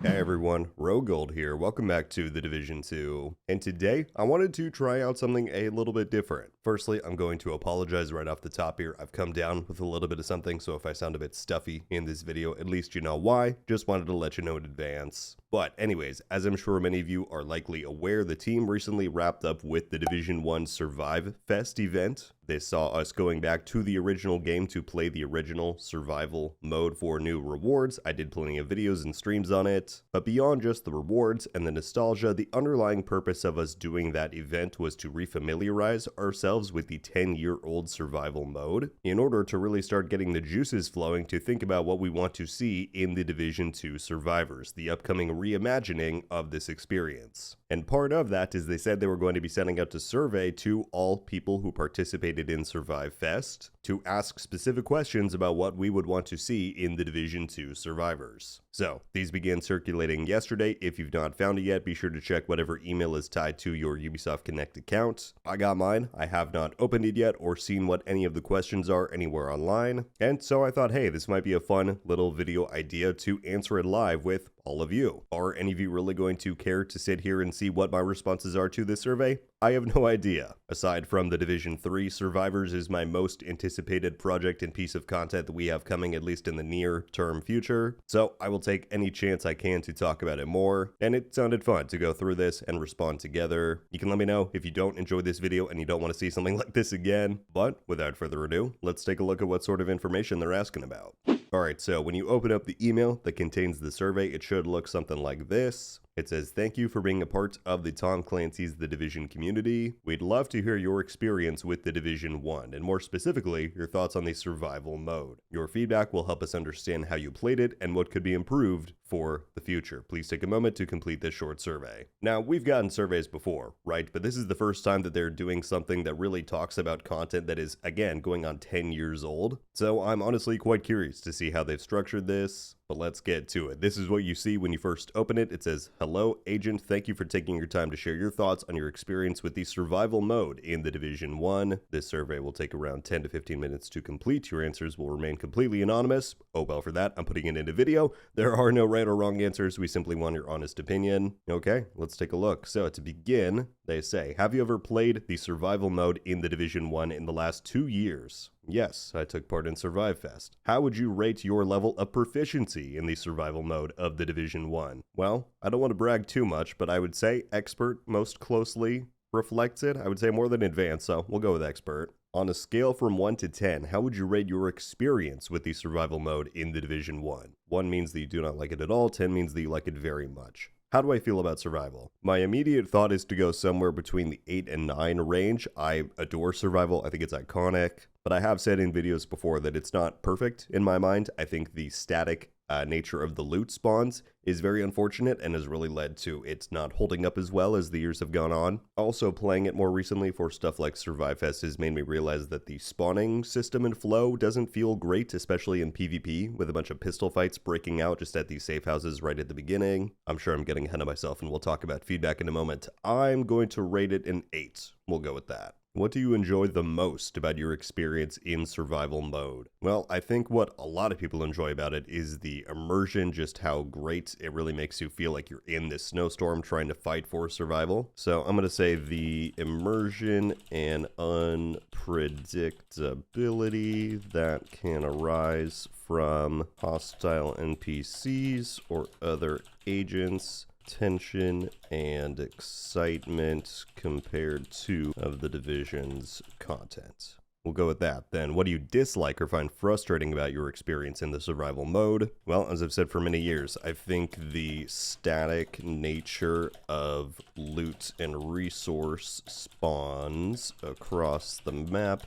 Hey everyone, RogueGold here. Welcome back to the Division 2. And today, I wanted to try out something a little bit different. Firstly, I'm going to apologize right off the top here. I've come down with a little bit of something, so if I sound a bit stuffy in this video, at least you know why. Just wanted to let you know in advance. But anyways, as I'm sure many of you are likely aware, the team recently wrapped up with the Division 1 Survive Fest event. They saw us going back to the original game to play the original survival mode for new rewards. I did plenty of videos and streams on it. But beyond just the rewards and the nostalgia, the underlying purpose of us doing that event was to refamiliarize ourselves with the 10-year-old survival mode in order to really start getting the juices flowing to think about what we want to see in the Division 2 Survivors, the upcoming reimagining of this experience. And part of that is they said they were going to be sending out a survey to all people who participated in Survive Fest to ask specific questions about what we would want to see in the Division 2 Survivors. So, these began circulating yesterday. If you've not found it yet, be sure to check whatever email is tied to your Ubisoft Connect account. I got mine. I have not opened it yet or seen what any of the questions are anywhere online. And so I thought, hey, this might be a fun little video idea to answer it live with all of you. Are any of you really going to care to sit here and see what my responses are to this survey? I have no idea. Aside from the Division 3 Survivors is my most anticipated project and piece of content that we have coming at least in the near term future. So I will take any chance I can to talk about it more. And it sounded fun to go through this and respond together. You can let me know if you don't enjoy this video and you don't want to see something like this again. But without further ado, let's take a look at what sort of information they're asking about. Alright, so when you open up the email that contains the survey, it should look something like this. It says, "Thank you for being a part of the Tom Clancy's The Division community. We'd love to hear your experience with The Division 1, and more specifically, your thoughts on the survival mode. Your feedback will help us understand how you played it and what could be improved for the future. Please take a moment to complete this short survey." Now, we've gotten surveys before, right? But this is the first time that they're doing something that really talks about content that is, again, going on 10 years old. So I'm honestly quite curious to see how they've structured this. But let's get to it. This is what you see when you first open it. It says, "Hello, Agent. Thank you for taking your time to share your thoughts on your experience with the survival mode in the Division 1. This survey will take around 10 to 15 minutes to complete. Your answers will remain completely anonymous." Oh, well, for that, I'm putting it in a video. There are no right or wrong answers. We simply want your honest opinion. Okay, let's take a look. So to begin, they say, "Have you ever played the survival mode in the Division 1 in the last 2 years? Yes, I took part in Survive Fest. How would you rate your level of proficiency in the survival mode of the Division 1? Well, I don't want to brag too much, but I would say expert most closely reflects it. I would say more than advanced, so we'll go with expert. On a scale from 1 to 10, how would you rate your experience with the survival mode in the Division 1? 1 means that you do not like it at all, 10 means that you like it very much. How do I feel about survival? My immediate thought is to go somewhere between the 8 and 9 range. I adore survival. I think it's iconic. But I have said in videos before that it's not perfect in my mind. I think the static nature of the loot spawns is very unfortunate and has really led to it not holding up as well as the years have gone on. Also, playing it more recently for stuff like Survive Fest has made me realize that the spawning system and flow doesn't feel great, especially in PvP, with a bunch of pistol fights breaking out just at these safe houses right at the beginning. I'm sure I'm getting ahead of myself and we'll talk about feedback in a moment. I'm going to rate it an 8. We'll go with that. What do you enjoy the most about your experience in survival mode? Well, I think what a lot of people enjoy about it is the immersion, just how great it really makes you feel like you're in this snowstorm trying to fight for survival. So I'm going to say the immersion and unpredictability that can arise from hostile NPCs or other agents, tension and excitement compared to of the Division's content. We'll go with that. Then, what do you dislike or find frustrating about your experience in the survival mode? Well, as I've said for many years, I think the static nature of loot and resource spawns across the map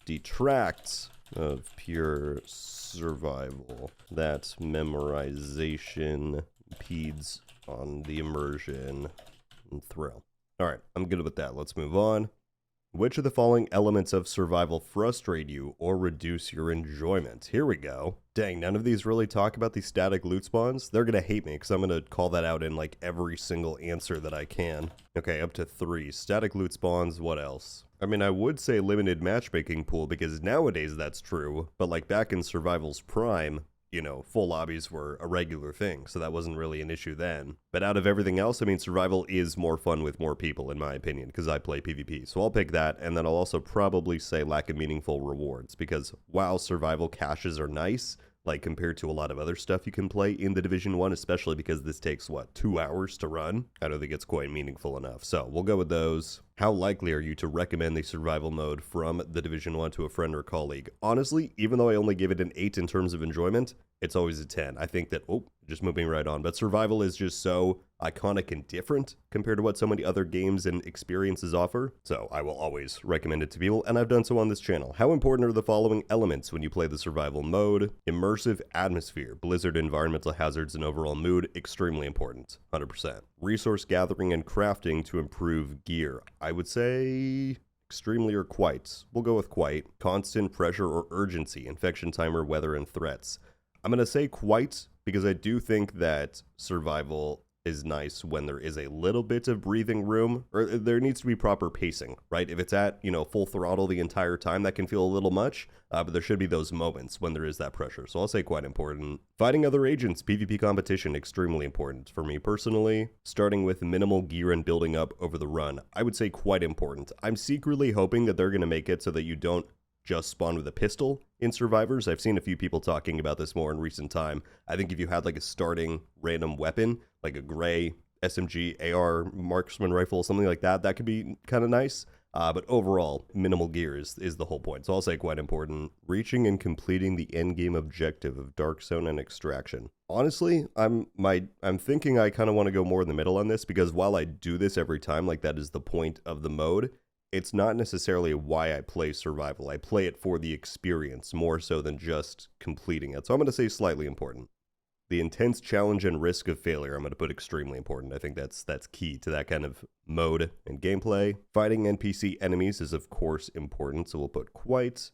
detracts of pure survival. That memorization impedes on the immersion and thrill. Alright, I'm good with that. Let's move on. Which of the following elements of survival frustrate you or reduce your enjoyment? Here we go. Dang, none of these really talk about the static loot spawns. They're gonna hate me because I'm gonna call that out in like every single answer that I can. Okay, up to 3. Static loot spawns, what else? I mean, I would say limited matchmaking pool because nowadays that's true, but like back in Survival's prime, you know, full lobbies were a regular thing, so that wasn't really an issue then. But out of everything else, I mean, survival is more fun with more people, in my opinion, because I play PvP. So I'll pick that, and then I'll also probably say lack of meaningful rewards, because while survival caches are nice, like compared to a lot of other stuff you can play in the Division 1, especially because this takes, what, 2 hours to run? I don't think it's quite meaningful enough. So we'll go with those. How likely are you to recommend the survival mode from the Division 1 to a friend or colleague? Honestly, even though I only give it an 8 in terms of enjoyment, it's always a 10. I think that, just moving right on, but survival is just so iconic and different compared to what so many other games and experiences offer. So I will always recommend it to people, and I've done so on this channel. How important are the following elements when you play the survival mode? Immersive atmosphere, blizzard, environmental hazards, and overall mood, extremely important, 100%. Resource gathering and crafting to improve gear. I would say extremely or quite. We'll go with quite. Constant pressure or urgency, infection timer, weather, and threats. I'm going to say quite because I do think that survival is nice when there is a little bit of breathing room, or there needs to be proper pacing, right? If it's at, you know, full throttle the entire time, that can feel a little much, but there should be those moments when there is that pressure. So I'll say quite important. Fighting other agents, PvP competition, extremely important for me personally. Starting with minimal gear and building up over the run, I would say quite important. I'm secretly hoping that they're going to make it so that you don't just spawn with a pistol in survivors. I've seen a few people talking about this more in recent time. I think if you had like a starting random weapon, like a gray SMG, AR, marksman rifle, something like that, that could be kind of nice. But overall, minimal gear is the whole point. So I'll say quite important. Reaching and completing the endgame objective of Dark Zone and Extraction. Honestly, I'm thinking I kind of want to go more in the middle on this, because while I do this every time, like that is the point of the mode, it's not necessarily why I play survival. I play it for the experience more so than just completing it. So I'm going to say slightly important. The intense challenge and risk of failure, I'm going to put extremely important. I think that's key to that kind of mode and gameplay. Fighting NPC enemies is of course important, so we'll put quite.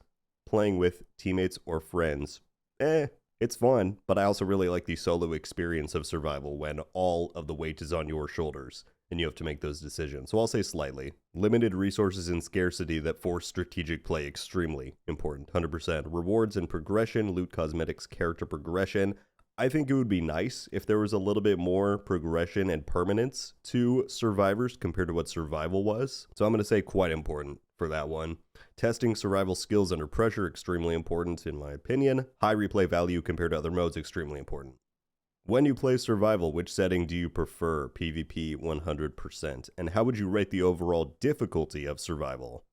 Playing with teammates or friends, it's fun, but I also really like the solo experience of survival when all of the weight is on your shoulders and you have to make those decisions. So I'll say slightly. Limited resources and scarcity that force strategic play, extremely important, 100%. Rewards and progression, loot, cosmetics, character progression. I think it would be nice if there was a little bit more progression and permanence to survivors compared to what survival was. So I'm going to say quite important for that one. Testing survival skills under pressure, extremely important in my opinion. High replay value compared to other modes, extremely important. When you play survival, which setting do you prefer? PvP 100%. And how would you rate the overall difficulty of survival?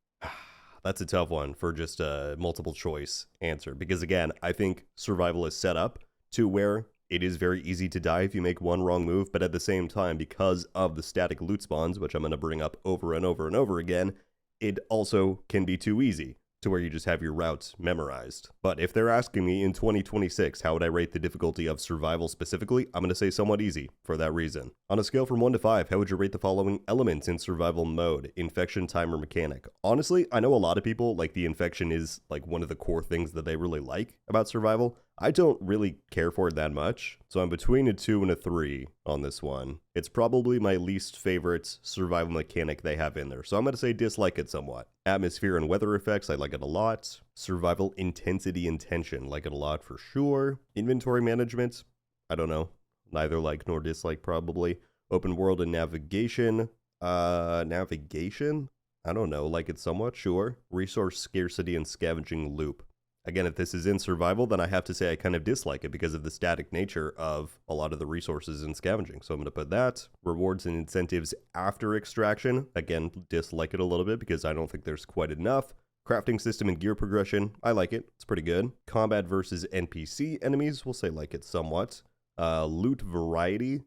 That's a tough one for just a multiple choice answer, because again, I think survival is set up to where it is very easy to die if you make one wrong move, but at the same time, because of the static loot spawns, which I'm going to bring up over and over and over again, it also can be too easy to where you just have your routes memorized. But if they're asking me in 2026, how would I rate the difficulty of survival specifically, I'm going to say somewhat easy for that reason. On a scale from 1 to 5, how would you rate the following elements in survival mode? Infection, timer, mechanic. Honestly, I know a lot of people, like the infection is like one of the core things that they really like about survival. I don't really care for it that much, so I'm between a 2 and a 3 on this one. It's probably my least favorite survival mechanic they have in there, so I'm going to say dislike it somewhat. Atmosphere and weather effects, I like it a lot. Survival intensity and tension, like it a lot for sure. Inventory management, I don't know. Neither like nor dislike probably. Open world and navigation. Navigation? I don't know, like it somewhat, sure. Resource scarcity and scavenging loop. Again, if this is in survival, then I have to say I kind of dislike it because of the static nature of a lot of the resources in scavenging. So I'm going to put that. Rewards and incentives after extraction. Again, dislike it a little bit because I don't think there's quite enough. Crafting system and gear progression. I like it. It's pretty good. Combat versus NPC enemies. We'll say like it somewhat. Loot variety.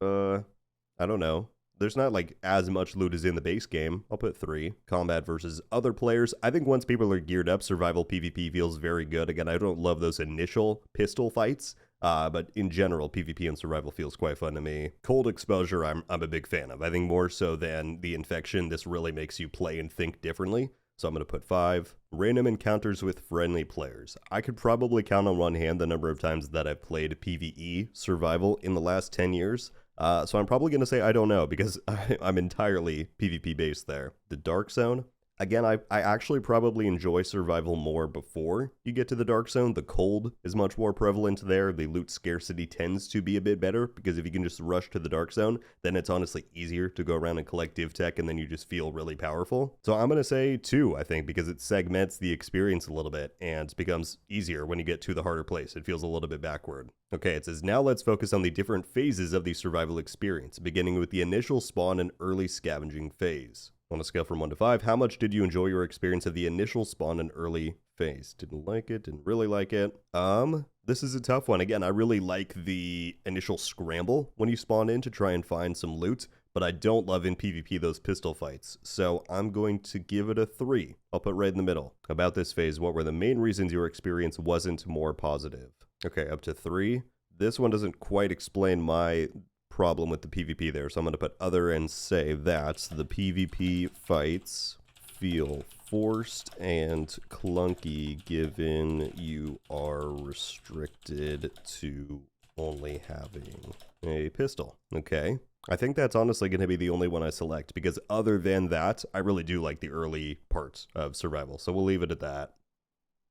I don't know. There's not like as much loot as in the base game. I'll put 3. Combat versus other players. I think once people are geared up, survival PvP feels very good. Again, I don't love those initial pistol fights, but in general, PvP and survival feels quite fun to me. Cold exposure, I'm a big fan of. I think more so than the infection, this really makes you play and think differently. So I'm going to put 5. Random encounters with friendly players. I could probably count on one hand the number of times that I've played PvE survival in the last 10 years. So I'm probably going to say I don't know because I'm entirely PvP based there. The Dark Zone, Again, I actually probably enjoy survival more before you get to the dark zone. The cold is much more prevalent there. The loot scarcity tends to be a bit better because if you can just rush to the dark zone, then it's honestly easier to go around and collect div tech, and then you just feel really powerful. So I'm going to say 2, I think, because it segments the experience a little bit and becomes easier when you get to the harder place. It feels a little bit backward. Okay, it says now let's focus on the different phases of the survival experience, beginning with the initial spawn and early scavenging phase. On a scale from 1 to 5, how much did you enjoy your experience of the initial spawn and early phase? Didn't like it, didn't really like it. This is a tough one. Again, I really like the initial scramble when you spawn in to try and find some loot, but I don't love in PvP those pistol fights. So I'm going to give it a 3. I'll put right in the middle. About this phase, what were the main reasons your experience wasn't more positive? Okay, up to 3. This one doesn't quite explain my problem with the PvP there, so I'm going to put other and say that the PvP fights feel forced and clunky given you are restricted to only having a pistol. Okay, I think that's honestly going to be the only one I select, because other than that, I really do like the early parts of survival, so we'll leave it at that.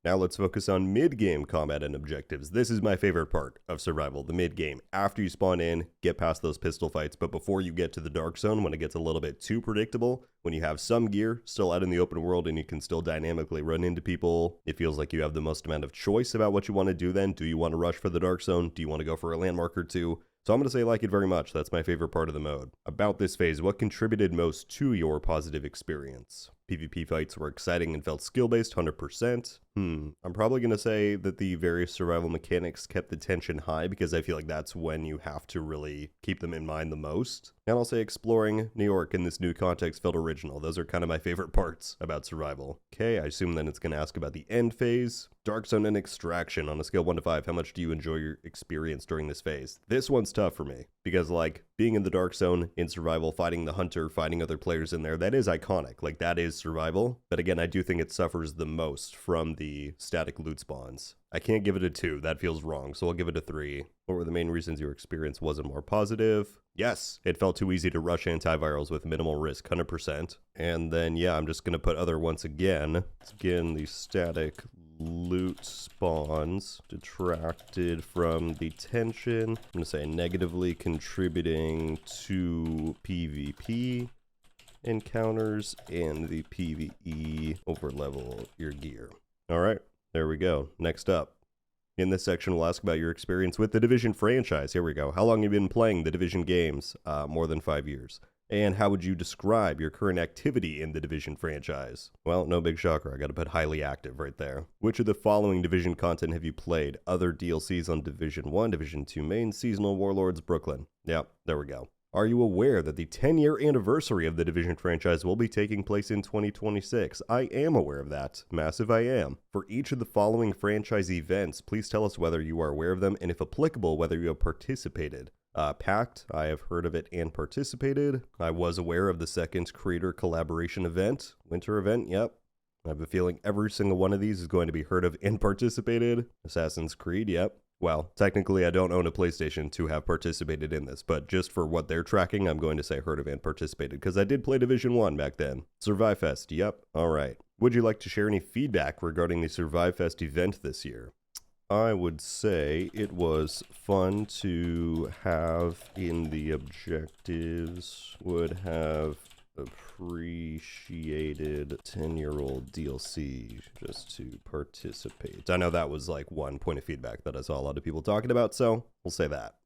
Now let's focus on mid-game combat and objectives. This is my favorite part of survival, the mid-game. After you spawn in, get past those pistol fights, but before you get to the dark zone, when it gets a little bit too predictable, when you have some gear still out in the open world and you can still dynamically run into people, it feels like you have the most amount of choice about what you want to do then. Do you want to rush for the dark zone? Do you want to go for a landmark or two? So I'm going to say like it very much. That's my favorite part of the mode. About this phase, what contributed most to your positive experience? PvP fights were exciting and felt skill-based, 100%. I'm probably going to say that the various survival mechanics kept the tension high because I feel like that's when you have to really keep them in mind the most. And I'll say exploring New York in this new context felt original. Those are kind of my favorite parts about survival. Okay, I assume then it's going to ask about the end phase. Dark Zone and Extraction. On a scale 1 to 5, how much do you enjoy your experience during this phase? This one's tough for me because like being in the Dark Zone in survival, fighting the hunter, fighting other players in there, that is iconic. Like that is survival. But again, I do think it suffers the most from the static loot spawns. I can't give it a 2. That feels wrong, so I'll give it a 3. What were the main reasons your experience wasn't more positive? Yes, it felt too easy to rush antivirals with minimal risk, 100%. And then, yeah, I'm just going to put other once again. Again, the static loot spawns detracted from the tension. I'm going to say negatively contributing to PvP encounters and the PvE overlevel your gear. All right, there we go. Next up. In this section, we'll ask about your experience with the Division franchise. Here we go. How long have you been playing the Division games? More than 5 years. And how would you describe your current activity in the Division franchise? Well, no big shocker. I got to put highly active right there. Which of the following Division content have you played? Other DLCs on Division 1, Division 2 main, Seasonal Warlords, Brooklyn. Yep, there we go. Are you aware that the 10-year anniversary of the Division franchise will be taking place in 2026? I am aware of that. Massive I am. For each of the following franchise events, please tell us whether you are aware of them and if applicable, whether you have participated. Pact, I have heard of it and participated. I was aware of the second creator collaboration event. Winter event, yep. I have a feeling every single one of these is going to be heard of and participated. Assassin's Creed, yep. Well, technically I don't own a PlayStation to have participated in this, but just for what they're tracking, I'm going to say heard of and participated, because I did play Division 1 back then. Survive Fest, yep, alright. Would you like to share any feedback regarding the Survive Fest event this year? I would say it was fun to have in the objectives, would have appreciated 10-year-old DLC just to participate. I know that was like one point of feedback that I saw a lot of people talking about, so we'll say that.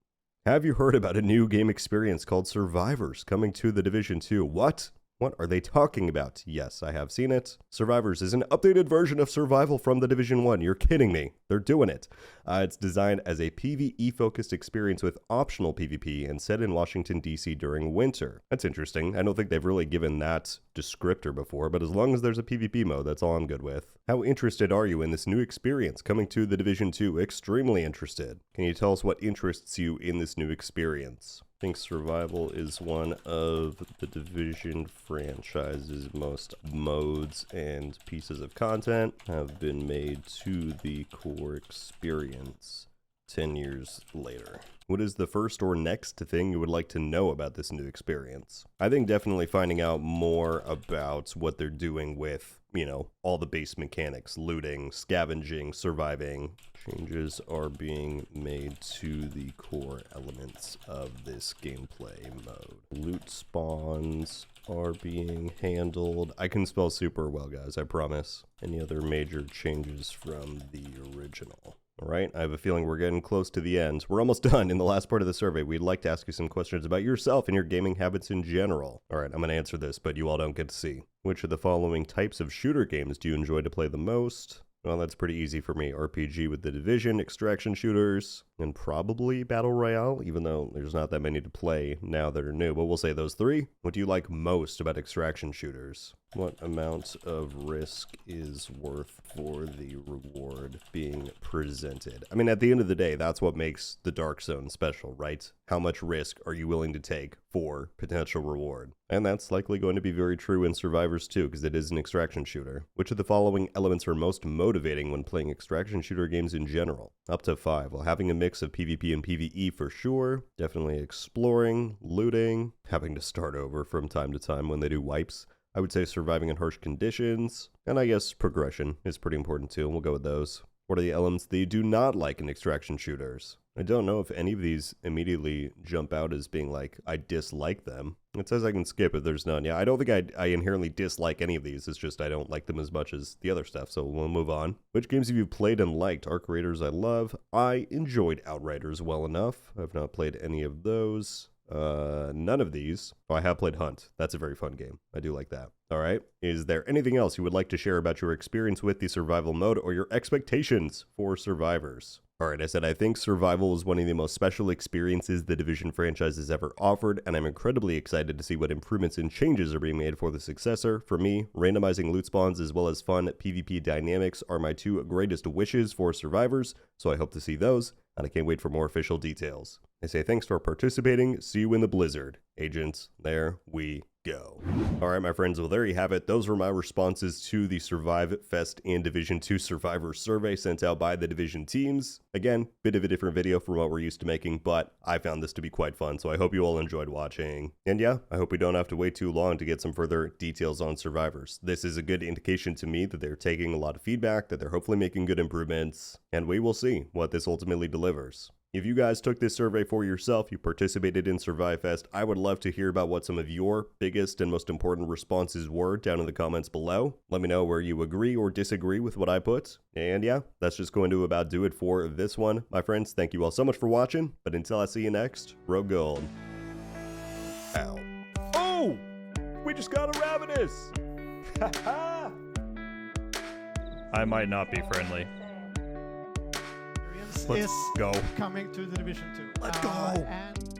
Have you heard about a new game experience called Survivors coming to the Division 2? What? What are they talking about? Yes, I have seen it. Survivors is an updated version of Survival from the Division 1. You're kidding me. They're doing it. It's designed as a PvE-focused experience with optional PvP and set in Washington, D.C. during winter. That's interesting. I don't think they've really given that descriptor before, but as long as there's a PvP mode, that's all I'm good with. How interested are you in this new experience coming to the Division 2? Extremely interested. Can you tell us what interests you in this new experience? I think Survival is one of the Division franchise's most modes and pieces of content have been made to the core experience. 10 years later. What is the first or next thing you would like to know about this new experience? I think definitely finding out more about what they're doing with, you know, all the base mechanics, looting, scavenging, surviving. Changes are being made to the core elements of this gameplay mode. Loot spawns are being handled. I can spell super well, guys, I promise. Any other major changes from the original? All right, I have a feeling we're getting close to the end. We're almost done. In the last part of the survey, we'd like to ask you some questions about yourself and your gaming habits in general. All right, I'm going to answer this, but you all don't get to see. Which of the following types of shooter games do you enjoy to play the most? Well, that's pretty easy for me. RPG with The Division, extraction shooters, and probably Battle Royale, even though there's not that many to play now that are new, but we'll say those three. What do you like most about extraction shooters? What amount of risk is worth for the reward being presented? I mean, at the end of the day, that's what makes the Dark Zone special, right? How much risk are you willing to take for potential reward? And that's likely going to be very true in Survivors too, because it is an extraction shooter. Which of the following elements are most motivating when playing extraction shooter games in general? Up to 5. Well, having a mix of PvP and PvE for sure. Definitely exploring, looting, having to start over from time to time when they do wipes. I would say surviving in harsh conditions, and I guess progression is pretty important too, and we'll go with those. What are the elements that you do not like in extraction shooters? I don't know if any of these immediately jump out as being like, I dislike them. It says I can skip if there's none. Yeah, I don't think I inherently dislike any of these, it's just I don't like them as much as the other stuff, so we'll move on. Which games have you played and liked? Arc Raiders I love. I enjoyed Outriders well enough. I've not played any of those. None of these. Oh, I have played Hunt. That's a very fun game. I do like that. All right. Is there anything else you would like to share about your experience with the survival mode or your expectations for Survivors? All right, I said I think survival is one of the most special experiences the Division franchise has ever offered, and I'm incredibly excited to see what improvements and changes are being made for the successor. For me, randomizing loot spawns as well as fun PvP dynamics are my two greatest wishes for Survivors, so I hope to see those, and I can't wait for more official details. I say thanks for participating. See you in the blizzard. Agents, there we go. All right, my friends, well, there you have it. Those were my responses to the Survive Fest and Division 2 Survivor survey sent out by the Division teams. Again, bit of a different video from what we're used to making, but I found this to be quite fun, so I hope you all enjoyed watching. And yeah, I hope we don't have to wait too long to get some further details on Survivors. This is a good indication to me that they're taking a lot of feedback, that they're hopefully making good improvements, and we will see what this ultimately delivers. If you guys took this survey for yourself, you participated in Survive Fest, I would love to hear about what some of your biggest and most important responses were down in the comments below. Let me know where you agree or disagree with what I put. And yeah, that's just going to about do it for this one. My friends, thank you all so much for watching, but until I see you next, RogueGold. Ow. Oh! We just got a Ravenous! Haha! I might not be friendly. Let's go. Coming to the Division 2. Let's go. And